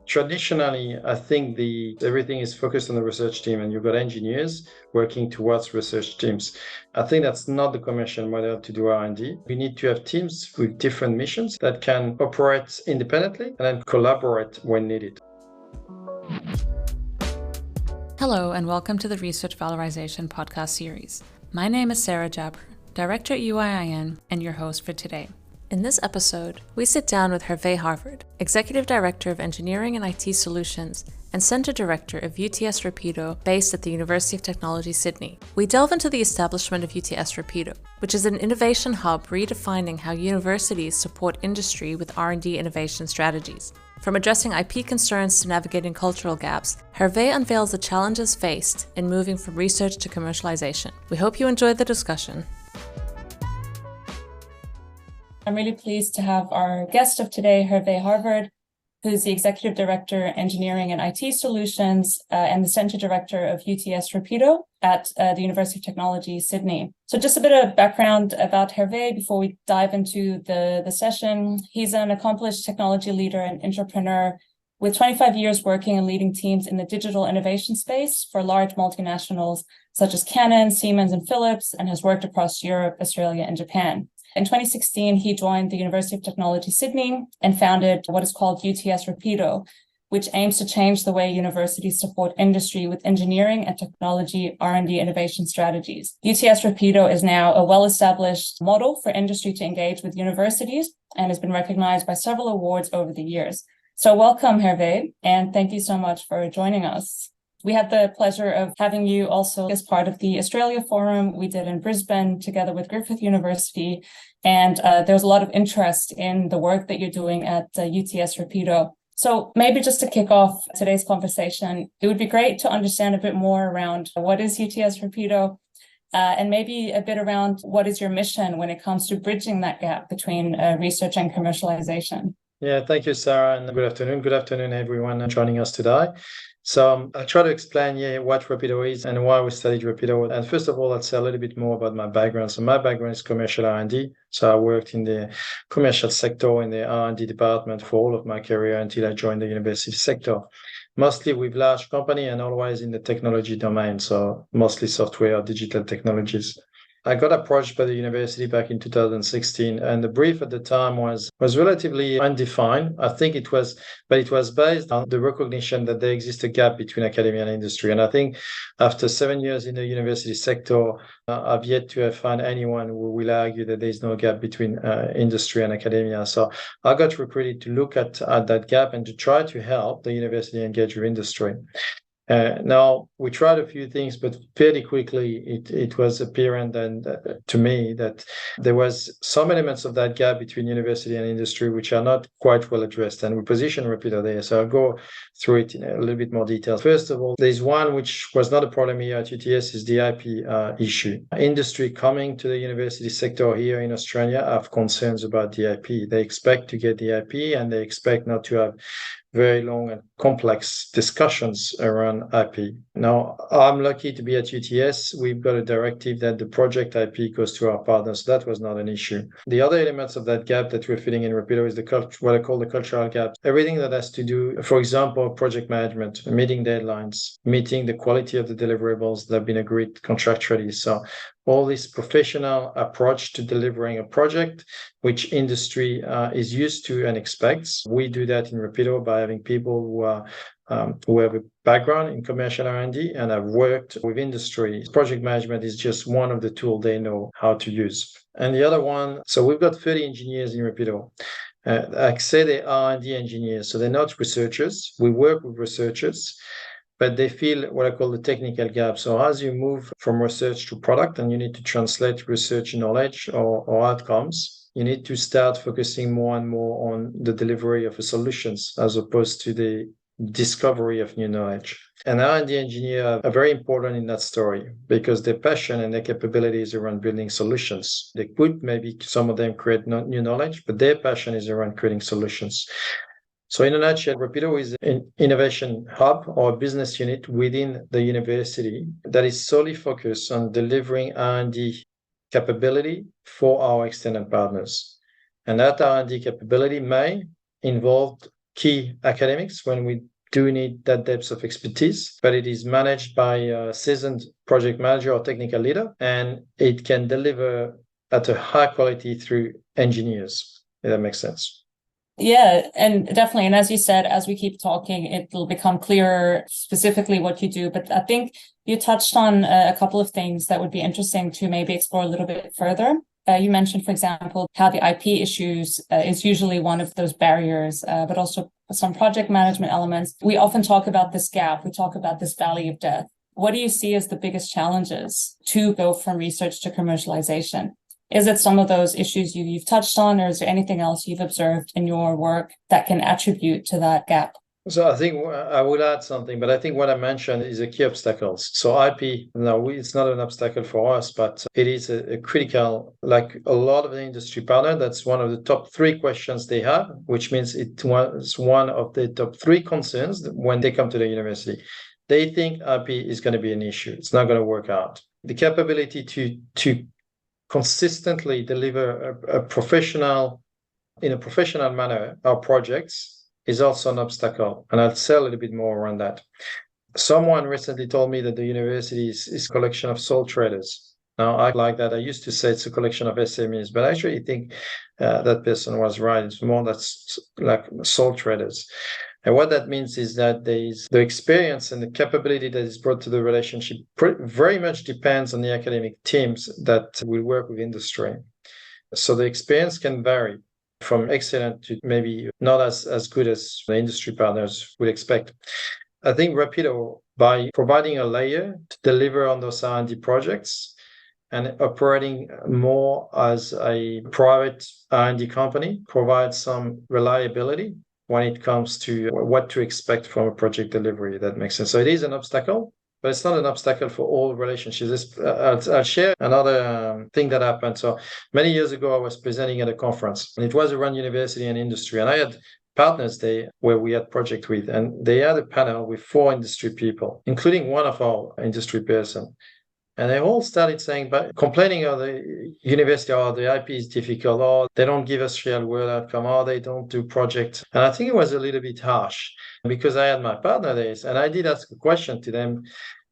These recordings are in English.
Traditionally, I think everything is focused on the research team, and you've got engineers working towards research teams. I think that's not the commercial model to do R&D. We need to have teams with different missions that can operate independently and then collaborate when needed. Hello, and welcome to the Research Valorisation podcast series. My name is Sarah Jabber, Director at UIIN, and your host for today. In this episode, we sit down with Hervé Harvard, Executive Director of Engineering and IT Solutions and Center Director of UTS Rapido, based at the University of Technology, Sydney. We delve into the establishment of UTS Rapido, which is an innovation hub redefining how universities support industry with R&D innovation strategies. From addressing IP concerns to navigating cultural gaps, Hervé unveils the challenges faced in moving from research to commercialization. We hope you enjoyed the discussion. I'm really pleased to have our guest of today, Hervé Harvard, who's the Executive Director, Engineering and IT Solutions, and the Center Director of UTS Rapido at the University of Technology, Sydney. So just a bit of background about Hervé before we dive into the session. He's an accomplished technology leader and entrepreneur with 25 years working and leading teams in the digital innovation space for large multinationals such as Canon, Siemens, and Philips, and has worked across Europe, Australia, and Japan. In 2016, he joined the University of Technology, Sydney, and founded what is called UTS Rapido, which aims to change the way universities support industry with engineering and technology R&D innovation strategies. UTS Rapido is now a well-established model for industry to engage with universities and has been recognized by several awards over the years. So welcome, Hervé, and thank you so much for joining us. We had the pleasure of having you also as part of the Australia Forum we did in Brisbane together with Griffith University. And there's a lot of interest in the work that you're doing at UTS Rapido. So maybe just to kick off today's conversation, it would be great to understand a bit more around what is UTS Rapido and maybe a bit around what is your mission when it comes to bridging that gap between research and commercialization. Yeah, thank you, Sarah, and good afternoon. Good afternoon, everyone joining us today. So I'll try to explain what Rapido is and why we studied Rapido. And first of all, I'll say a little bit more about my background. So my background is commercial R&D. So I worked in the commercial sector in the R&D department for all of my career until I joined the university sector, mostly with large company and always in the technology domain. So mostly software or digital technologies. I got approached by the university back in 2016, and the brief at the time was relatively undefined. I think it was based on the recognition that there exists a gap between academia and industry. And I think after 7 years in the university sector, I've yet to find anyone who will argue that there is no gap between industry and academia. So I got recruited to look at that gap and to try to help the university engage with industry. Now, we tried a few things, but fairly quickly it was apparent to me that there was some elements of that gap between university and industry which are not quite well addressed, and we position Rapido there. So I'll go through it in a little bit more detail. First of all, there's one which was not a problem here at UTS, is the IP issue. Industry coming to the university sector here in Australia have concerns about the IP. They expect to get the IP, and they expect not to have very long and complex discussions around IP. Now, I'm lucky to be at UTS. We've got a directive that the project IP goes to our partners. So that was not an issue. The other elements of that gap that we're filling in Rapido is what I call the cultural gap. Everything that has to do, for example, project management, meeting deadlines, meeting the quality of the deliverables that have been agreed contractually. So all this professional approach to delivering a project, which industry is used to and expects. We do that in Rapido by having people who have a background in commercial R&D and have worked with industry. Project management is just one of the tools they know how to use. And the other one, so we've got 30 engineers in Rapido. I say they're R&D engineers, so they're not researchers. We work with researchers, but they feel what I call the technical gap. So as you move from research to product and you need to translate research knowledge or outcomes, you need to start focusing more and more on the delivery of the solutions as opposed to the discovery of new knowledge. And R&D engineers are very important in that story because their passion and their capabilities around building solutions. They could maybe some of them create new knowledge, but their passion is around creating solutions. So in a nutshell, Rapido is an innovation hub or a business unit within the university that is solely focused on delivering R&D capability for our external partners. And that R&D capability may involve key academics when we do need that depth of expertise, but it is managed by a seasoned project manager or technical leader, and it can deliver at a high quality through engineers, if that makes sense. Yeah, and definitely. And as you said, as we keep talking, it'll become clearer specifically what you do. But I think you touched on a couple of things that would be interesting to maybe explore a little bit further. You mentioned, for example, how the IP issues is usually one of those barriers, but also some project management elements. We often talk about this gap. We talk about this valley of death. What do you see as the biggest challenges to go from research to commercialization? Is it some of those issues you've touched on, or is there anything else you've observed in your work that can attribute to that gap? So I think I would add something, but I think what I mentioned is a key obstacles. So IP, no, it's not an obstacle for us, but it is a critical, like a lot of the industry partner, that's one of the top 3 questions they have, which means it's one of the top 3 concerns when they come to the university. They think IP is going to be an issue. It's not going to work out. The capability to consistently deliver a professional manner our projects is also an obstacle, and I'll say a little bit more around that. Someone recently told me that the university is a collection of sole traders. Now, I like that. I used to say it's a collection of SMEs, but I actually think that person was right. It's more that's like sole traders. And what that means is that the experience and the capability that is brought to the relationship very much depends on the academic teams that will work with industry. So the experience can vary from excellent to maybe not as good as the industry partners would expect. I think Rapido, by providing a layer to deliver on those R&D projects and operating more as a private R&D company, provides some reliability when it comes to what to expect from a project delivery. That makes sense. So it is an obstacle, but it's not an obstacle for all relationships. I'll share another thing that happened. So many years ago, I was presenting at a conference, and it was around university and industry. And I had partners there where we had project with, and they had a panel with 4 industry people, including one of our industry person. And they all started saying, but complaining of the university, or the IP is difficult, or they don't give us real world outcome, or they don't do projects. And I think it was a little bit harsh because I had my partner there, and I did ask a question to them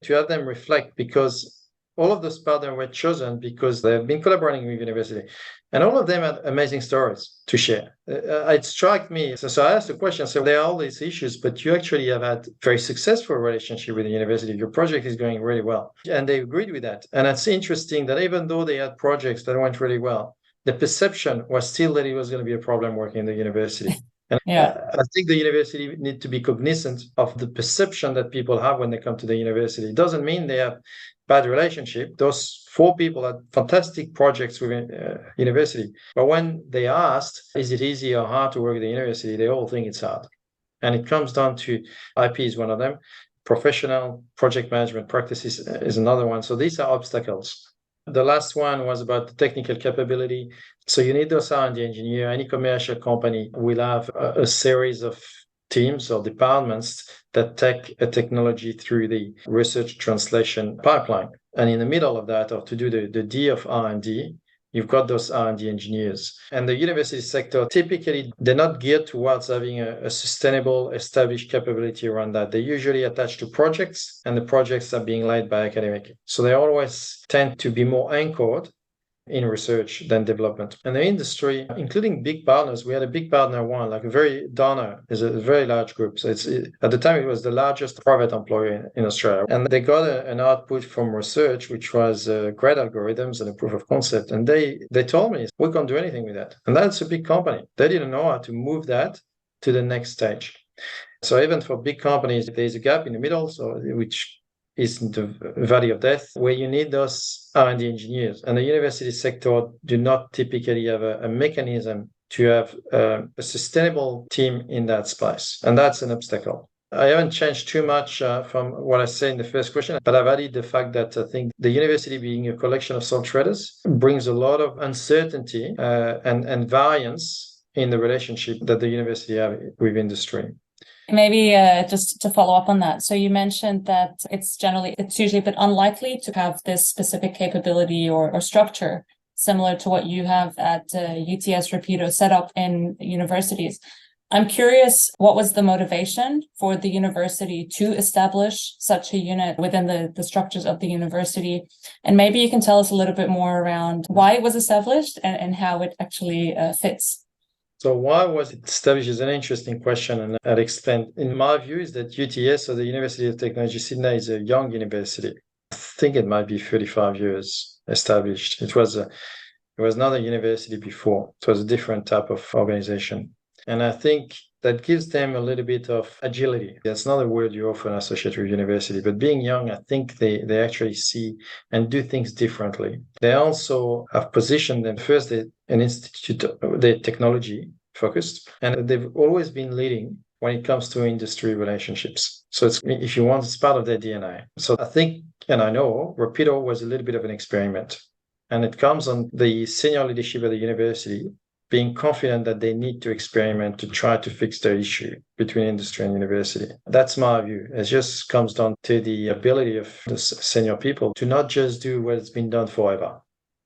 to have them reflect, because all of those partners were chosen because they've been collaborating with university. And all of them had amazing stories to share. It struck me. So I asked the question, so there are all these issues, but you actually have had very successful relationship with the university. Your project is going really well. And they agreed with that. And it's interesting that even though they had projects that went really well, the perception was still that it was going to be a problem working in the university. And I think the university need to be cognizant of the perception that people have when they come to the university. It doesn't mean they have bad relationship. Those 4 people had fantastic projects within university. But when they asked, is it easy or hard to work at the university? They all think it's hard. And it comes down to IP is one of them. Professional project management practices is another one. So these are obstacles. The last one was about the technical capability. So you need those R&D engineer. Any commercial company will have a series of teams or departments that take a technology through the research translation pipeline. And in the middle of that, or to do the D of R&D, you've got those R&D engineers. And the university sector, typically, they're not geared towards having a sustainable, established capability around that. They're usually attached to projects, and the projects are being led by academic. So they always tend to be more anchored in research than development. And the industry, including big partners, we had a big partner one, like Dana is a very large group. So at the time, it was the largest private employer in Australia. And they got an output from research, which was great algorithms and a proof of concept. And they told me, we can't do anything with that. And that's a big company. They didn't know how to move that to the next stage. So even for big companies, there's a gap in the middle, which is the valley of death, where you need those R&D engineers. And the university sector do not typically have a mechanism to have a sustainable team in that space. And that's an obstacle. I haven't changed too much from what I said in the first question, but I've added the fact that I think the university being a collection of sole traders brings a lot of uncertainty and variance in the relationship that the university have with industry. Maybe just to follow up on that. So you mentioned that it's usually a bit unlikely to have this specific capability or structure similar to what you have at UTS Rapido set up in universities. I'm curious, what was the motivation for the university to establish such a unit within the structures of the university? And maybe you can tell us a little bit more around why it was established and how it actually fits. So why was it established is an interesting question, and I'll explain. In my view, is that UTS, or the University of Technology Sydney, is a young university. I think it might be 35 years established. It was not a university before. It was a different type of organization. And I think that gives them a little bit of agility. That's not a word you often associate with university, but being young, I think they actually see and do things differently. They also have positioned them first an institute, they're technology focused, and they've always been leading when it comes to industry relationships. So it's, if you want, it's part of their DNA. So I think, and I know, Rapido was a little bit of an experiment. And it comes on the senior leadership of the university being confident that they need to experiment to try to fix the issue between industry and university. That's my view. It just comes down to the ability of the senior people to not just do what's been done forever.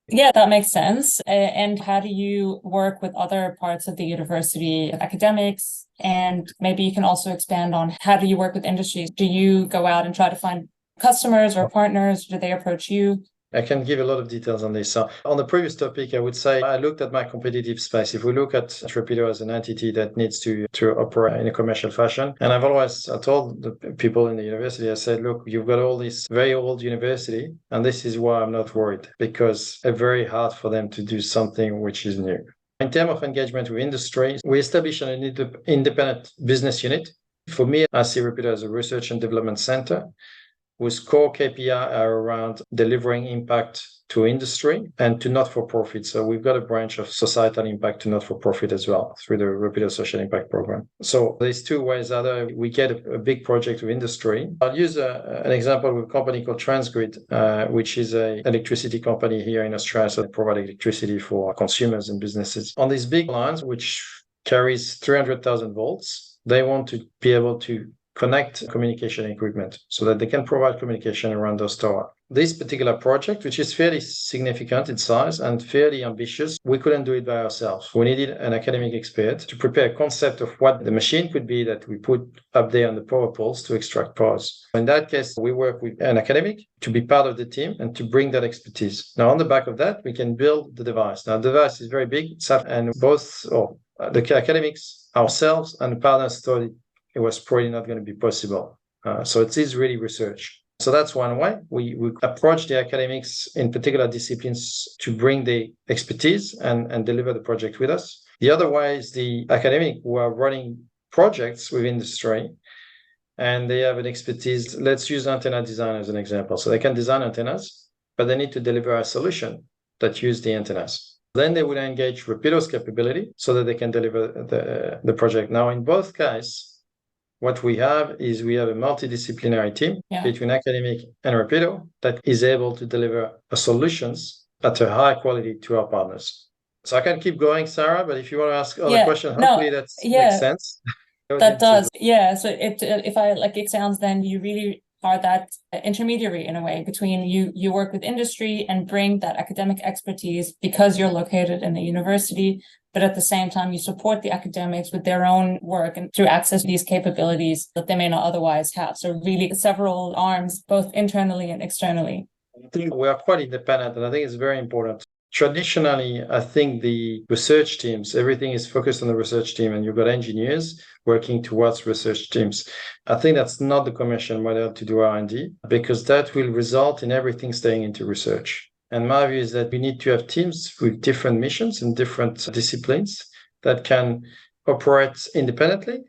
Yeah, that makes sense. And how do you work with other parts of the university, academics? And maybe you can also expand on how do you work with industries? Do you go out and try to find customers or partners? Do they approach you? I can give a lot of details on this. So on the previous topic, I would say I looked at my competitive space. If we look at Rapido as an entity that needs to operate in a commercial fashion, and I told the people in the university, I said, look, you've got all this very old university, and this is why I'm not worried, because it's very hard for them to do something which is new. In terms of engagement with industry, we established an independent business unit. For me, I see Rapido as a research and development center, whose core KPI are around delivering impact to industry and to not-for-profit. So we've got a branch of societal impact to not-for-profit as well through the Rapido Social Impact Program. So there's two ways. Either we get a big project with industry. I'll use an example with a company called Transgrid, which is an electricity company here in Australia. So they provide electricity for consumers and businesses. On these big lines, which carries 300,000 volts, they want to be able to connect communication equipment so that they can provide communication around those towers. This particular project, which is fairly significant in size and fairly ambitious, we couldn't do it by ourselves. We needed an academic expert to prepare a concept of what the machine could be that we put up there on the power poles to extract powers. In that case, we work with an academic to be part of the team and to bring that expertise. Now, on the back of that, we can build the device. Now, the device is very big, and both the academics, ourselves, and the partners thought it was probably not going to be possible. So it is really research. So that's one way. We approach the academics in particular disciplines to bring the expertise and deliver the project with us. The other way is the academic who are running projects with industry and they have an expertise. Let's use antenna design as an example. So they can design antennas, but they need to deliver a solution that uses the antennas. Then they would engage Rapido's capability so that they can deliver the project. Now, in both cases, what we have is we have a multidisciplinary team between academic and Rapido that is able to deliver solutions at a high quality to our partners. So I can keep going, Sarah, but if you want to ask other questions, hopefully that makes sense. That does. Yeah. So it sounds then you really are that intermediary in a way between you work with industry and bring that academic expertise because you're located in the university, but at the same time you support the academics with their own work and to access these capabilities that they may not otherwise have. So really several arms, both internally and externally. I think we are quite independent, and I think it's very important. Traditionally, I think the research teams, everything is focused on the research team, and you've got engineers working towards research teams. I think that's not the commercial model to do R&D, because that will result in everything staying into research. And my view is that we need to have teams with different missions and different disciplines that can operate independently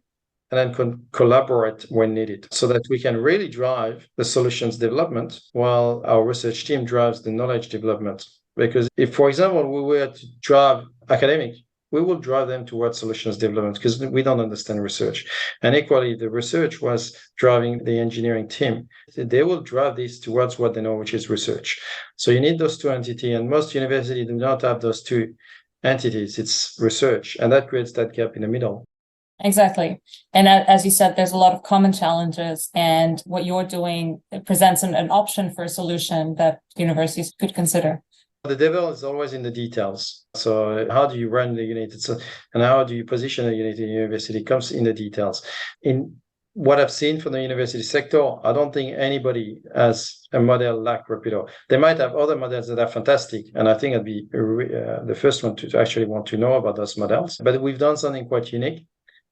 and then collaborate when needed so that we can really drive the solutions development while our research team drives the knowledge development. Because if, for example, we were to drive academic, we will drive them towards solutions development because we don't understand research. And equally, the research was driving the engineering team. They will drive this towards what they know, which is research. So you need those two entities, and most universities do not have those two entities. It's research, and that creates that gap in the middle. Exactly. And as you said, there's a lot of common challenges, and what you're doing presents an option for a solution that universities could consider. The devil is always in the details. So how do you run the unit? And how do you position a unit in university comes in the details. In what I've seen from the university sector, I don't think anybody has a model like Rapido. They might have other models that are fantastic, and I think I'd be the first one to actually want to know about those models. But we've done something quite unique.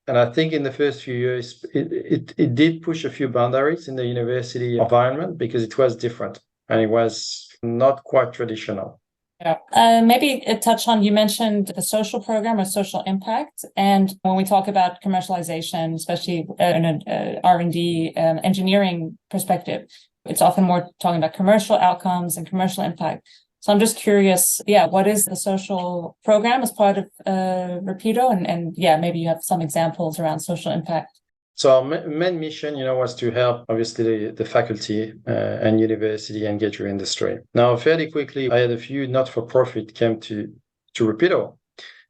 And I think in the first few years, it did push a few boundaries in the university environment because it was different and it was not quite traditional. Yeah. Maybe a touch on, you mentioned the social program or social impact. And when we talk about commercialization, especially in an R&D engineering perspective, it's often more talking about commercial outcomes and commercial impact. So I'm just curious, what is the social program as part of Rapido? And maybe you have some examples around social impact. So our main mission, was to help, obviously, the faculty and university engage with industry. Now, fairly quickly, I had a few not-for-profit came to Rapido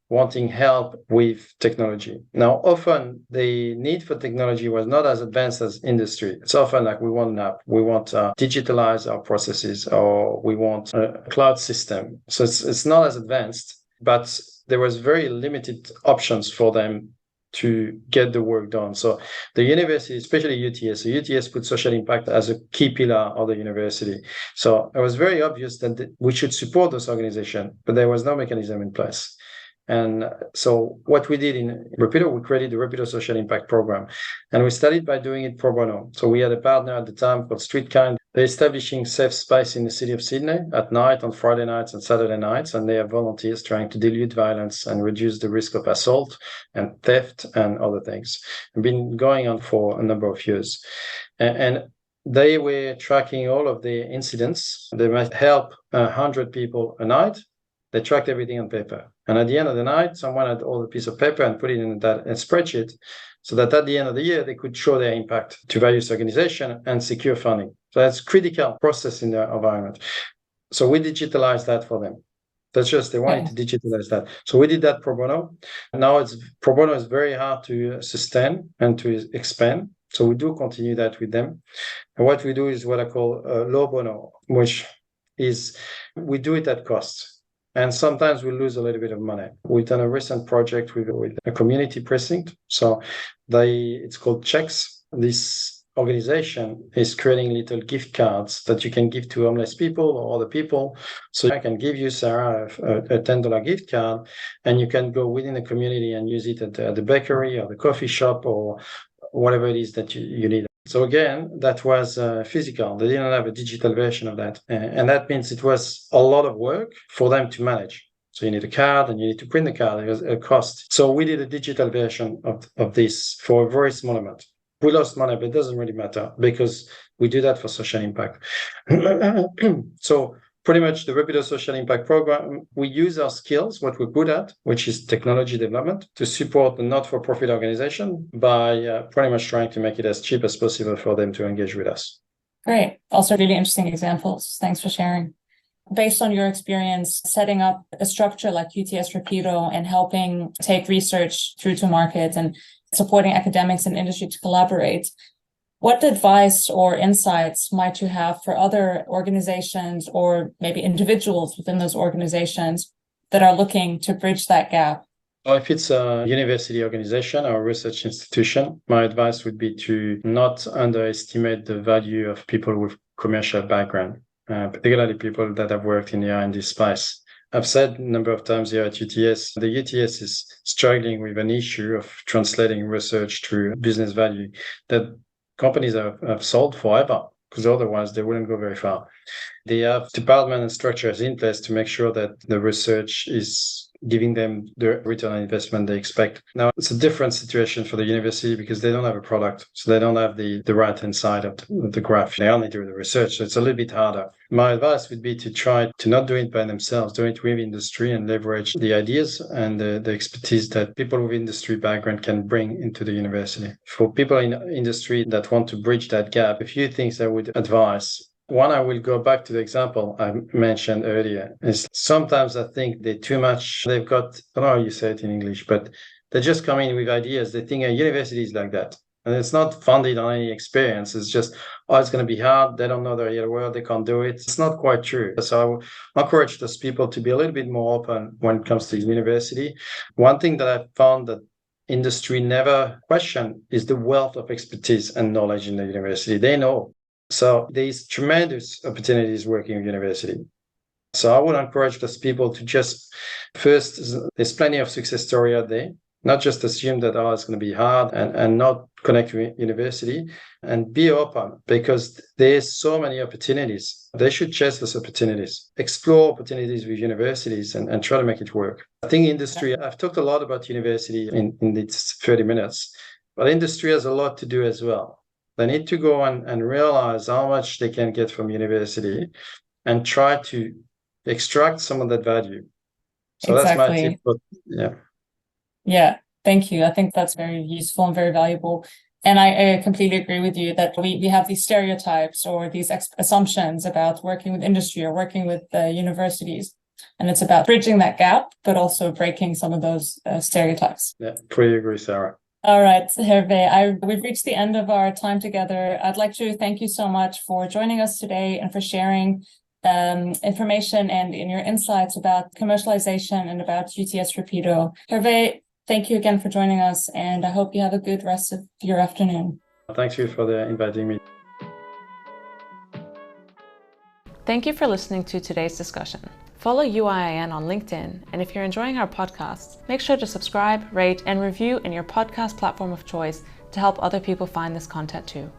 wanting help with technology. Now, often the need for technology was not as advanced as industry. It's often like we want an app, we want to digitalize our processes, or we want a cloud system. So it's not as advanced, but there was very limited options for them to get the work done. So the university, especially UTS, so UTS put social impact as a key pillar of the university. So it was very obvious that we should support this organization, but there was no mechanism in place. And so what we did in Rapido, we created the Rapido Social Impact Program. And we started by doing it pro bono. So we had a partner at the time called Streetkind. They're establishing safe space in the city of Sydney at night, on Friday nights and Saturday nights. And they have volunteers trying to dilute violence and reduce the risk of assault and theft and other things. It's been going on for a number of years. And they were tracking all of the incidents. They might help 100 people a night. They tracked everything on paper. And at the end of the night, someone had all the piece of paper and put it in that spreadsheet so that at the end of the year, they could show their impact to various organizations and secure funding. So that's a critical process in their environment. So we digitalized that for them. That's just, they wanted to digitalize that. So we did that pro bono. Now pro bono is very hard to sustain and to expand. So we do continue that with them. And what we do is what I call low bono, which is we do it at cost. And sometimes we lose a little bit of money. We've done a recent project with a community precinct. So it's called Checks. This organization is creating little gift cards that you can give to homeless people or other people. So I can give you, Sarah, a $10 gift card, and you can go within the community and use it at the bakery or the coffee shop or whatever it is that you need. So again, that was physical. They didn't have a digital version of that. And that means it was a lot of work for them to manage. So you need a card and you need to print the card. It was a cost. So we did a digital version of this for a very small amount. We lost money, but it doesn't really matter because we do that for social impact. So pretty much the Rapido Social Impact Program, we use our skills, what we're good at, which is technology development, to support the not-for-profit organization by pretty much trying to make it as cheap as possible for them to engage with us. Great. Also really interesting examples. Thanks for sharing. Based on your experience setting up a structure like UTS Rapido and helping take research through to market and supporting academics and industry to collaborate, what advice or insights might you have for other organizations or maybe individuals within those organizations that are looking to bridge that gap? Well, if it's a university organization or a research institution, my advice would be to not underestimate the value of people with commercial background, particularly people that have worked in the R&D space. I've said a number of times here at UTS, the UTS is struggling with an issue of translating research to business value that companies have solved forever, because otherwise they wouldn't go very far. They have department and structures in place to make sure that the research is giving them the return on investment they expect. Now, it's a different situation for the university because they don't have a product. So they don't have the right-hand side of the graph. They only do the research. So it's a little bit harder. My advice would be to try to not do it by themselves, do it with industry and leverage the ideas and the expertise that people with industry background can bring into the university. For people in industry that want to bridge that gap, a few things I would advise. One, I will go back to the example I mentioned earlier, is sometimes I think they've got, I don't know how you say it in English, but they just come in with ideas. They think a university is like that. And it's not founded on any experience. It's just, oh, it's going to be hard. They don't know the real world. They can't do it. It's not quite true. So I encourage those people to be a little bit more open when it comes to university. One thing that I've found that industry never question is the wealth of expertise and knowledge in the university. They know. So there's tremendous opportunities working in university. So I would encourage those people to just, first, there's plenty of success story out there. Not just assume that, oh, it's going to be hard and not connect with university, and be open, because there's so many opportunities. They should chase those opportunities, explore opportunities with universities and try to make it work. I think industry, I've talked a lot about university in these 30 minutes, but industry has a lot to do as well. They need to go and realize how much they can get from university and try to extract some of that value. So That's my tip. But, yeah. Yeah, thank you. I think that's very useful and very valuable. And I completely agree with you that we have these stereotypes or these assumptions about working with industry or working with universities. And it's about bridging that gap, but also breaking some of those stereotypes. Yeah, pretty agree, Sarah. All right, Hervé, we've reached the end of our time together. I'd like to thank you so much for joining us today and for sharing information and in your insights about commercialization and about UTS Rapido. Hervé, thank you again for joining us, and I hope you have a good rest of your afternoon. Thanks you for inviting me. Thank you for listening to today's discussion. Follow UIIN on LinkedIn, and if you're enjoying our podcasts, make sure to subscribe, rate, and review in your podcast platform of choice to help other people find this content too.